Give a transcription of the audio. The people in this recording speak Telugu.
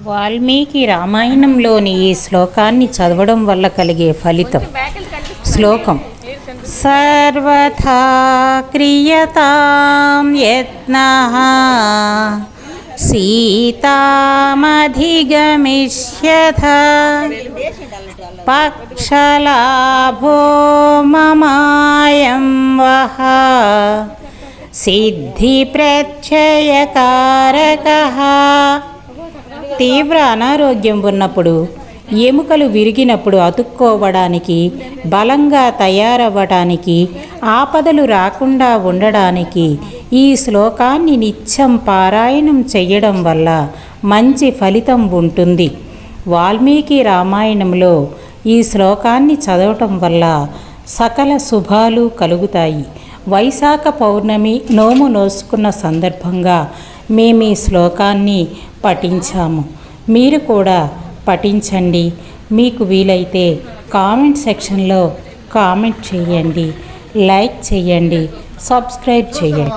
వాల్మీకి రామాయణంలోని ఈ శ్లోకాన్ని చదవడం వల్ల కలిగే ఫలితం. శ్లోకం: సర్వథా క్రియతాం యత్నః సీతామధిగమిష్యథ పక్షలాభో మమాయం వః సిద్ధి ప్రత్యయకారకః. తీవ్ర అనారోగ్యం ఉన్నప్పుడు, ఎముకలు విరిగినప్పుడు అతుక్కోవడానికి, బలంగా తయారవ్వడానికి, ఆపదలు రాకుండా ఉండడానికి ఈ శ్లోకాన్ని నిత్యం పారాయణం చేయడం వల్ల మంచి ఫలితం ఉంటుంది. వాల్మీకి రామాయణంలో ఈ శ్లోకాన్ని చదవటం వల్ల సకల శుభాలు కలుగుతాయి. వైశాఖ పౌర్ణమి నోము నోసుకున్న సందర్భంగా మేము ఈ శ్లోకాన్ని పఠించాము. మీరు కూడా పఠించండి. మీకు వీలైతే కామెంట్ సెక్షన్లో కామెంట్ చేయండి, లైక్ చేయండి, సబ్స్క్రైబ్ చేయండి.